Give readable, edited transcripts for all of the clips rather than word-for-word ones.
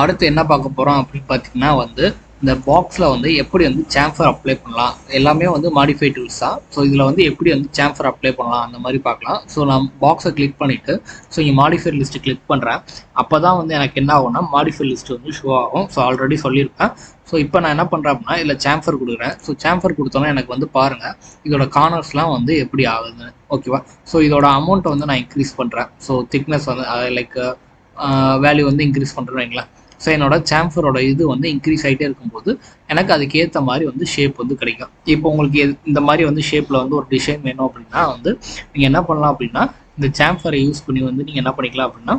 அடுத்து என்ன பார்க்க போகிறோம் அப்படின்னு பார்த்தீங்கன்னா வந்து இந்த பாக்ஸில் வந்து எப்படி வந்து சாம்ஃபர் அப்ளை பண்ணலாம். எல்லாமே வந்து மாடிஃபை டூல்ஸ் தான். ஸோ இதில் வந்து எப்படி வந்து சாம்ஃபர் அப்ளை பண்ணலாம் அந்த மாதிரி பார்க்கலாம். ஸோ நான் பாக்ஸை கிளிக் பண்ணிவிட்டு ஸோ இங்கே மாடிஃபை லிஸ்ட்டு கிளிக் பண்ணுறேன். அப்போ தான் வந்து எனக்கு என்ன ஆகும்னா மாடிஃபை லிஸ்ட் வந்து ஷோ ஆகும். ஸோ ஆல்ரெடி சொல்லியிருப்பேன். ஸோ இப்போ நான் என்ன பண்ணுறேன் அப்படின்னா இதில் சாம்ஃபர் கொடுக்குறேன். ஸோ சாம்ஃபர் கொடுத்தோன்னா எனக்கு வந்து பாருங்கள் இதோட கார்னர்ஸ்லாம் வந்து எப்படி ஆகுது. ஓகேவா. ஸோ இதோட அமௌண்ட்டை வந்து நான் இன்க்ரீஸ் பண்ணுறேன். ஸோ திக்னஸ் வந்து லைக் வேல்யூ வந்து இன்க்ரீஸ் பண்ணுறேன்னு வைங்களேன். ஸோ என்னோட சாம்ஃபரோட இது வந்து இன்க்ரீஸ் ஆகிட்டே இருக்கும்போது எனக்கு அதுக்கேற்ற மாதிரி வந்து ஷேப் வந்து கிடைக்கும். இப்போ உங்களுக்கு இந்த மாதிரி வந்து ஷேப்பில் வந்து ஒரு டிசைன் வேணும் அப்படின்னா வந்து நீங்கள் என்ன பண்ணலாம் அப்படின்னா இந்த சாம்ஃபரை யூஸ் பண்ணி வந்து நீங்கள் என்ன பண்ணிக்கலாம் அப்படின்னா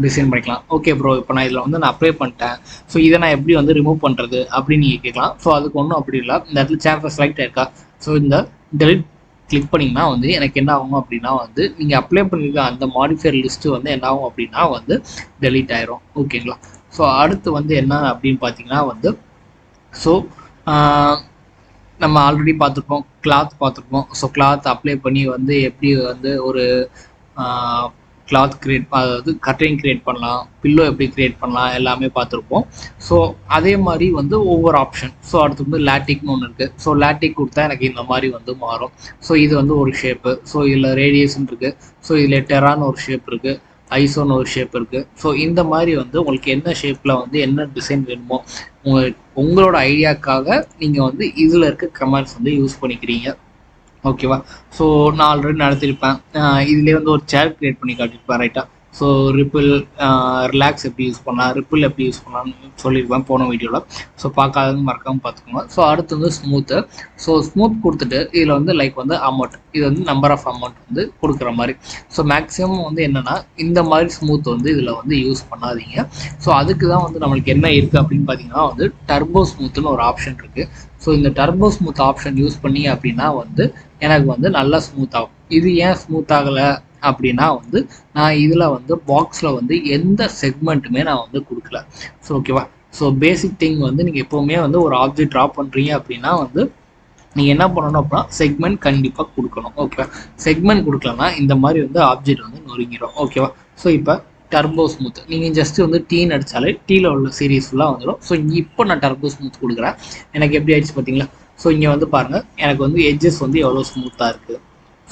டிசைன் பண்ணிக்கலாம். ஓகே ப்ரோ, இப்போ நான் இதில் வந்து நான் அப்ளை பண்ணிட்டேன். ஸோ இதை நான் எப்படி வந்து ரிமூவ் பண்ணுறது அப்படின்னு நீங்கள் கேட்கலாம். ஸோ அதுக்கு ஒன்றும் அப்படி இல்லை. இந்த இடத்துல சாம்ஃபர் செலக்ட் ஆயிருக்கா. ஸோ இந்த டெலிட் கிளிக் பண்ணிங்கன்னா வந்து எனக்கு என்ன ஆகும் அப்படின்னா வந்து நீங்கள் அப்ளை பண்ணியிருக்க அந்த மாடிஃபையர் லிஸ்ட்டு வந்து என்ன ஆகும் அப்படின்னா வந்து டெலீட் ஆயிரும். ஓகேங்களா. ஸோ அடுத்து வந்து என்ன அப்படின்னு பார்த்தீங்கன்னா வந்து ஸோ நம்ம ஆல்ரெடி பார்த்துருப்போம், கிளாத் பார்த்துருப்போம். ஸோ கிளாத் அப்ளை பண்ணி வந்து எப்படி வந்து ஒரு கிளாத் கிரியேட், அதாவது கர்டைன் கிரியேட் பண்ணலாம், பில்லோ எப்படி கிரியேட் பண்ணலாம் எல்லாமே பார்த்துருப்போம். ஸோ அதே மாதிரி வந்து ஒவ்வொரு ஆப்ஷன். ஸோ அடுத்து வந்து லேட்டிக்னு ஒன்று இருக்குது. ஸோ லேட்டிக் கொடுத்தா எனக்கு இந்த மாதிரி வந்து மாறும். ஸோ இது வந்து ஒரு ஷேப்பு. ஸோ இதில் ரேடியேஷன் இருக்குது. ஸோ இதில் டெரான்னு ஒரு ஷேப் இருக்குது, ஐசோன்னு ஒரு ஷேப் இருக்குது. ஸோ இந்த மாதிரி வந்து உங்களுக்கு என்ன ஷேப்பில் வந்து என்ன டிசைன் வேணுமோ உங்களோட ஐடியாக்காக நீங்கள் வந்து இதில் இருக்க கமெண்ட்ஸ் வந்து யூஸ் பண்ணிக்கிறீங்க. ஓகேவா. ஸோ நான் ஆல்ரெடி நடத்திருப்பேன். இதுலேயே வந்து ஒரு சேர் கிரியேட் பண்ணி காட்டியிருப்பேன் ரைட்டாக. ஸோ ரிப்பிள், ரிலாக்ஸ் எப்படி யூஸ் பண்ணலாம், ரிப்பிள் எப்படி யூஸ் பண்ணலாம்னு சொல்லியிருப்பேன் போன வீடியோவில். ஸோ பார்க்காதவங்க மறக்காமல் பார்த்துக்கோங்க. ஸோ அடுத்து வந்து ஸ்மூத்து. ஸோ ஸ்மூத் கொடுத்துட்டு இதில் வந்து லைக் வந்து அமௌண்ட், இது வந்து நம்பர் ஆஃப் அமௌண்ட் வந்து கொடுக்குற மாதிரி. ஸோ மேக்ஸிமம் வந்து என்னென்னா இந்த மாதிரி ஸ்மூத் வந்து இதில் வந்து யூஸ் பண்ணாதீங்க. ஸோ அதுக்கு தான் வந்து நம்மளுக்கு என்ன இருக்குது அப்படின்னு பார்த்தீங்கன்னா வந்து டர்போ ஸ்மூத்துன்னு ஒரு ஆப்ஷன் இருக்குது. ஸோ இந்த டர்போ ஸ்மூத் ஆப்ஷன் யூஸ் பண்ணி அப்படின்னா வந்து எனக்கு வந்து நல்லா ஸ்மூத் ஆகும். இது ஏன் ஸ்மூத் ஆகலை அப்படின்னா வந்து நான் இதில் வந்து பாக்ஸில் வந்து எந்த செக்மெண்ட்டுமே நான் வந்து கொடுக்கல. ஸோ ஓகேவா. ஸோ பேசிக் திங் வந்து நீங்கள் எப்போவுமே வந்து ஒரு ஆப்ஜெக்ட் ட்ரா பண்ணுறீங்க அப்படின்னா வந்து நீங்கள் என்ன பண்ணணும் அப்படின்னா செக்மெண்ட் கண்டிப்பாக கொடுக்கணும். ஓகேவா. செக்மெண்ட் கொடுக்கலன்னா இந்த மாதிரி வந்து ஆப்ஜெக்ட் வந்து நொறுங்கிடும். ஓகேவா. ஸோ இப்போ டர்போ ஸ்மூத் நீங்கள் ஜஸ்ட்டு வந்து டீன்னு அடித்தாலே டீயில் உள்ள சீரீஸ் ஃபுல்லாக வந்துடும். ஸோ இப்போ நான் டர்போ ஸ்மூத் கொடுக்குறேன். எனக்கு எப்படி ஆயிடுச்சு பார்த்தீங்களா. ஸோ இங்கே வந்து பாருங்கள் எனக்கு வந்து எட்ஜஸ் வந்து எவ்வளோ ஸ்மூத்தாக இருக்குது.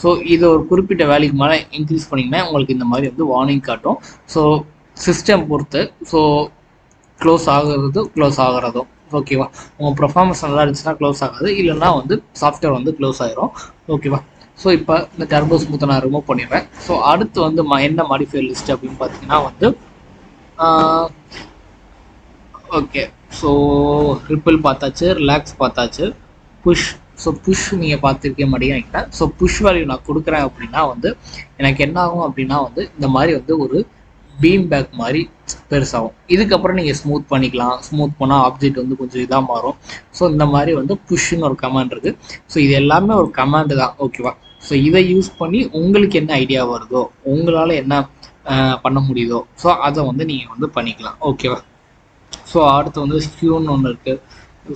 ஸோ இது ஒரு குறிப்பிட்ட வேல்யூக்கு மேலே இன்க்ரீஸ் பண்ணிங்கன்னா உங்களுக்கு இந்த மாதிரி வந்து வார்னிங் காட்டும். ஸோ சிஸ்டம் பொறுத்து ஸோ க்ளோஸ் ஆகிறதும் ஓகேவா. உங்கள் பர்ஃபார்மன்ஸ் நல்லா இருந்துச்சுன்னா க்ளோஸ் ஆகாது, இல்லைன்னா வந்து சாஃப்ட்வேர் வந்து க்ளோஸ் ஆகிரும். ஓகேவா. ஸோ இப்போ இந்த டர்போ ஸ்மூத்தை நான் ரிமூவ் பண்ணிடுறேன். ஸோ அடுத்து வந்து என்ன மாடிஃபை லிஸ்ட் அப்படின்னு பார்த்தீங்கன்னா வந்து ஓகே. ஸோ ரிப்பிள் பார்த்தாச்சு, ரிலாக்ஸ் பார்த்தாச்சு, புஷ். ஸோ புஷ் நீங்கள் பார்த்துருக்க மாட்டேங்க நினைக்கிறேன். ஸோ புஷ் வேல்யூ நான் கொடுக்குறேன் அப்படின்னா வந்து எனக்கு என்ன ஆகும் அப்படின்னா வந்து இந்த மாதிரி வந்து ஒரு பீம் பேக் மாதிரி பெருசாகும். இதுக்கப்புறம் நீங்கள் ஸ்மூத் பண்ணிக்கலாம். ஸ்மூத் பண்ணால் ஆப்ஜெக்ட் வந்து கொஞ்சம் இதாக மாறும். ஸோ இந்த மாதிரி வந்து புஷ்ஷுன்னு ஒரு கமாண்ட் இருக்குது. ஸோ இது எல்லாமே ஒரு கமாண்டு தான். ஓகேவா. ஸோ இதை யூஸ் பண்ணி உங்களுக்கு என்ன ஐடியா வருதோ, உங்களால் என்ன பண்ண முடியுதோ ஸோ அதை வந்து நீங்கள் வந்து பண்ணிக்கலாம். ஓகேவா. ஸோ அடுத்து வந்து ஸ்கியூன்னு ஒன்று இருக்குது.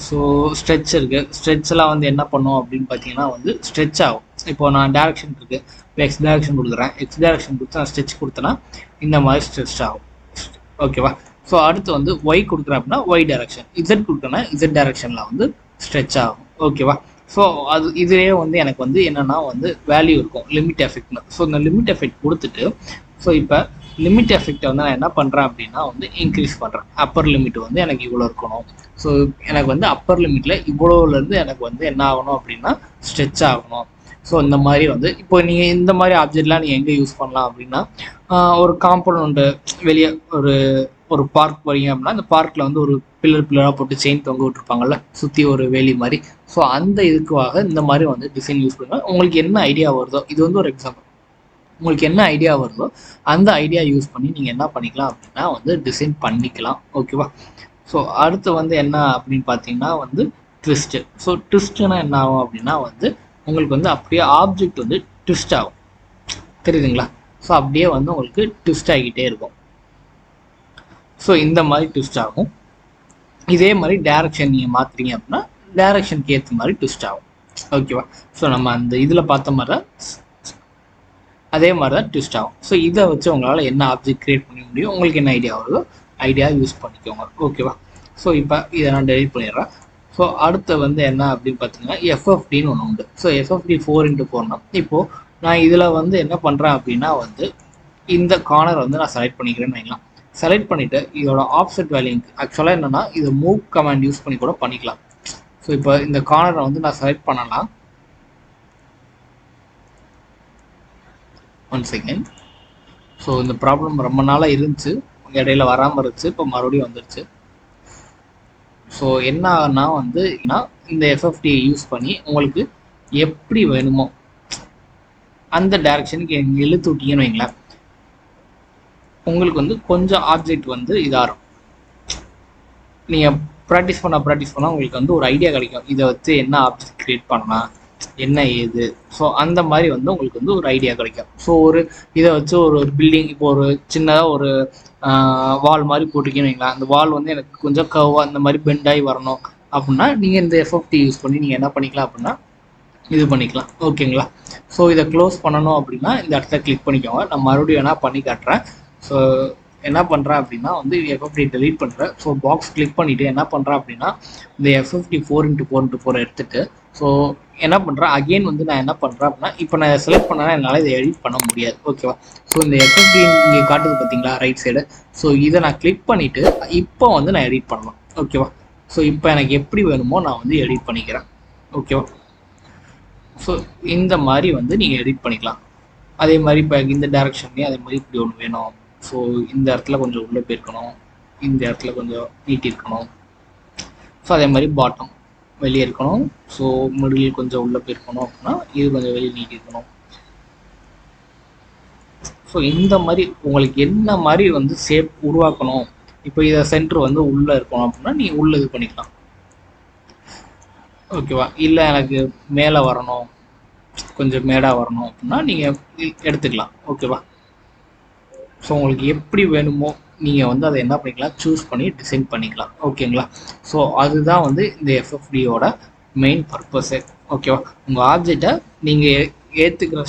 ஸோ ஸ்ட்ரெச் இருக்குது. ஸ்ட்ரெச்செல்லாம் வந்து என்ன பண்ணும் அப்படின்னு பார்த்தீங்கன்னா வந்து ஸ்ட்ரெச் ஆகும். இப்போ நான் டேரக்ஷன் இருக்குது, இப்போ எக்ஸ் டேரக்ஷன் கொடுக்குறேன். எக்ஸ் டேரக்ஷன் கொடுத்து நான் ஸ்ட்ரெச் கொடுத்தேன்னா இந்த மாதிரி ஸ்ட்ரெச் ஆகும். ஓகேவா. ஸோ அடுத்து வந்து ஒய் கொடுக்குறேன் அப்படின்னா ஒய் டேரக்ஷன், இசட் கொடுக்குறேன்னா இசட் டேரக்ஷனில் வந்து ஸ்ட்ரெச் ஆகும். ஓகேவா. ஸோ அது இதுலேயே வந்து எனக்கு வந்து என்னென்னா வந்து வேல்யூ இருக்கும் லிமிட் எஃபெக்ட்னு. ஸோ இந்த லிமிட் எஃபெக்ட் கொடுத்துட்டு ஸோ இப்போ லிமிட் எஃபெக்டை வந்து நான் என்ன பண்ணுறேன் அப்படின்னா வந்து இன்க்ரீஸ் பண்ணுறேன். அப்பர் லிமிட் வந்து எனக்கு இவ்வளோ இருக்கணும். ஸோ எனக்கு வந்து அப்பர் லிமிட்டில் இவ்வளோலேருந்து எனக்கு வந்து என்ன ஆகணும் அப்படின்னா ஸ்ட்ரெச் ஆகணும். ஸோ இந்த மாதிரி வந்து இப்போ நீங்கள் இந்த மாதிரி ஆப்ஜெக்ட்லாம் நீங்கள் எங்கே யூஸ் பண்ணலாம் அப்படின்னா ஒரு காம்பவுண்டு வெளியே ஒரு பார்க் போகிறீங்க அப்படின்னா அந்த பார்க்கில் வந்து ஒரு பில்லராக போட்டு செயின் தொங்க விட்டுருப்பாங்கல்ல சுற்றி ஒரு வேலி மாதிரி. ஸோ அந்த இதுக்காக இந்த மாதிரி வந்து டிசைன் யூஸ் பண்ணுங்கள். உங்களுக்கு என்ன ஐடியா வருதோ, இது வந்து ஒரு எக்ஸாம்பிள், உங்களுக்கு என்ன ஐடியா வருதோ அந்த ஐடியா யூஸ் பண்ணி நீங்கள் என்ன பண்ணிக்கலாம் அப்படின்னா வந்து டிசைன் பண்ணிக்கலாம். ஓகேவா. ஸோ அடுத்து வந்து என்ன அப்படின்னு பார்த்தீங்கன்னா வந்து ட்விஸ்ட்டு. ஸோ ட்விஸ்ட்டுனா என்ன ஆகும் அப்படின்னா வந்து உங்களுக்கு வந்து அப்படியே ஆப்ஜெக்ட் வந்து ட்விஸ்ட் ஆகும். தெரியுதுங்களா. ஸோ அப்படியே வந்து உங்களுக்கு ட்விஸ்ட் ஆகிக்கிட்டே இருக்கும். ஸோ இந்த மாதிரி ட்விஸ்ட் ஆகும். இதே மாதிரி டேரக்ஷன் நீங்கள் மாற்றுறீங்க அப்படின்னா டேரக்ஷனுக்கு ஏற்ற மாதிரி ட்விஸ்ட் ஆகும். ஓகேவா. ஸோ நம்ம அந்த இதில் பார்த்த மாதிரி தான் அதே மாதிரி தான் ட்விஸ்ட் ஆகும். ஸோ இதை வச்சு உங்களால் என்ன ஆப்ஜெக்ட் கிரியேட் பண்ண முடியும், உங்களுக்கு என்ன ஐடியா வருதோ ஐடியா யூஸ் பண்ணிக்கோங்க. ஓகேவா? ஸோ இப்போ இதை நான் டெலிட் பண்ணிடுறேன். ஸோ அடுத்து வந்து என்ன அப்படின்னு பார்த்தீங்கன்னா எஃப்எஃப்டின்னு ஒன்று உண்டு. ஸோ எஃப்எஃப்டி 4x4 இப்போது நான் இதில் வந்து என்ன பண்ணுறேன் அப்படின்னா வந்து இந்த கார்னர் வந்து நான் செலக்ட் பண்ணிக்கிறேன்னு வைக்கலாம். செலக்ட் பண்ணிவிட்டு இதோட ஆஃப்செட் வேல்யூ ஆக்சுவலாக என்னென்னா இது மூவ் கமாண்ட் யூஸ் பண்ணி கூட பண்ணிக்கலாம். ஸோ இப்போ இந்த கார்னரை வந்து நான் செலக்ட் பண்ணலாம். One second. ஸோ இந்த ப்ராப்ளம் ரொம்ப நாளாக இருந்துச்சு, இடையில வராமல் இருந்துச்சு, இப்போ மறுபடியும் வந்துருச்சு. ஸோ என்ன ஆகுனா வந்து இந்த எஃப்எஃப்டியை யூஸ் பண்ணி உங்களுக்கு எப்படி வேணுமோ அந்த டைரக்ஷனுக்கு இழுத்து விட்டீங்கன்னு வைங்களேன், உங்களுக்கு வந்து கொஞ்சம் ஆப்ஜெக்ட் வந்து இதாகும். நீங்கள் ப்ராக்டிஸ் பண்ணால் உங்களுக்கு வந்து ஒரு ஐடியா கிடைக்கும். இதை வச்சு என்ன ஆப்ஜெக்ட் க்ரியேட் பண்ணலாம், என்ன ஏது. ஸோ அந்த மாதிரி வந்து உங்களுக்கு வந்து ஒரு ஐடியா கிடைக்கும். ஸோ இதை வச்சு ஒரு பில்டிங், இப்போ ஒரு சின்னதாக ஒரு வால் மாதிரி போட்டிருக்கீங்கன்னு வைங்களேன், அந்த வால் வந்து எனக்கு கொஞ்சம் கர்வாக அந்த மாதிரி பெண்டாகி வரணும் அப்படின்னா நீங்கள் இந்த எஃப்எஃப்டி யூஸ் பண்ணி நீங்கள் என்ன பண்ணிக்கலாம் அப்படின்னா இது பண்ணிக்கலாம். ஓகேங்களா? ஸோ இதை க்ளோஸ் பண்ணணும் அப்படின்னா இந்த இடத்துல கிளிக் பண்ணிக்கோங்க. நான் மறுபடியும் என்ன பண்ணி காட்டுறேன். ஸோ என்ன பண்ணுறேன் அப்படின்னா வந்து எஃப்எஃப்டி டெலீட் பண்ணுறேன். ஸோ பாக்ஸ் கிளிக் பண்ணிவிட்டு என்ன பண்ணுறேன் அப்படின்னா இந்த எஃப்எஃப்டி 4x4 எடுத்துகிட்டு ஸோ என்ன பண்ணுறேன் அகெயின் வந்து நான் என்ன பண்ணுறேன் அப்படின்னா இப்போ நான் செலக்ட் பண்ணேன்னா என்னால் இதை எடிட் பண்ண முடியாது. ஓகேவா? ஸோ இந்த எஃப்எஃப்டி இங்கே காட்டுது பார்த்தீங்களா ரைட் சைடு. ஸோ இதை நான் கிளிக் பண்ணிவிட்டு இப்போ வந்து நான் எடிட் பண்ணலாம். ஓகேவா? ஸோ இப்போ எனக்கு எப்படி வேணுமோ நான் வந்து எடிட் பண்ணிக்கிறேன். ஓகேவா? ஸோ இந்த மாதிரி வந்து நீங்கள் எடிட் பண்ணிக்கலாம். அதே மாதிரி இப்போ இந்த டைரக்ஷன்லேயும் அதே மாதிரி இப்படி ஒன்று வேணும். ஸோ இந்த இடத்துல கொஞ்சம் உள்ளே போயிருக்கணும், இந்த இடத்துல கொஞ்சம் நீட்டி இருக்கணும். ஸோ அதே மாதிரி பாட்டம் வெளியே இருக்கணும். ஸோ மிடில் கொஞ்சம் உள்ளே போயிருக்கணும் அப்படின்னா இது கொஞ்சம் வெளியே நீட்டி இருக்கணும். ஸோ இந்த மாதிரி உங்களுக்கு என்ன மாதிரி வந்து ஷேப் உருவாக்கணும், இப்போ இதை சென்டர் வந்து உள்ளே இருக்கணும் அப்படின்னா நீங்கள் உள்ளே இது பண்ணிக்கலாம். ஓகேவா? இல்லை எனக்கு மேலே வரணும், கொஞ்சம் மேடாக வரணும் அப்படின்னா நீங்கள் எடுத்துக்கலாம். ஓகேவா? ஸோ உங்களுக்கு எப்படி வேணுமோ நீங்கள் வந்து அதை என்ன பண்ணிக்கலாம், சூஸ் பண்ணி டிசைன் பண்ணிக்கலாம். ஓகேங்களா? ஸோ அதுதான் வந்து இந்த எஃப்எஃப்டியோட மெயின் பர்பஸே. ஓகேவா? உங்கள் ஆப்ஜெக்டை நீங்கள் ஏற்றுக்கிற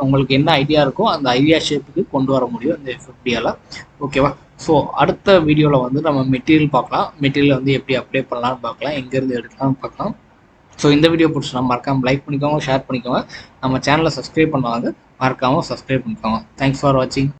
உங்களுக்கு என்ன ஐடியா இருக்கோ அந்த ஐடியா ஷேப்புக்கு கொண்டு வர முடியும் இந்த எஃப்எஃப்டியால். ஓகேவா? ஸோ அடுத்த வீடியோவில் வந்து நம்ம மெட்டீரியல் பார்க்கலாம். மெட்டீரியல் வந்து எப்படி அப்ளை பண்ணலான்னு பார்க்கலாம், எங்கேருந்து எடுக்கலாம்னு பார்க்கலாம். ஸோ இந்த வீடியோ பிடிச்சா மறக்காமல் லைக் பண்ணிக்கோங்க, ஷேர் பண்ணிக்கோங்க. நம்ம சேனலை சப்ஸ்கிரைப் பண்ணுவாங்க, மறக்காமல் சப்ஸ்கிரைப் பண்ணிக்கோங்க. தேங்க்ஸ் ஃபார் வாட்சிங்.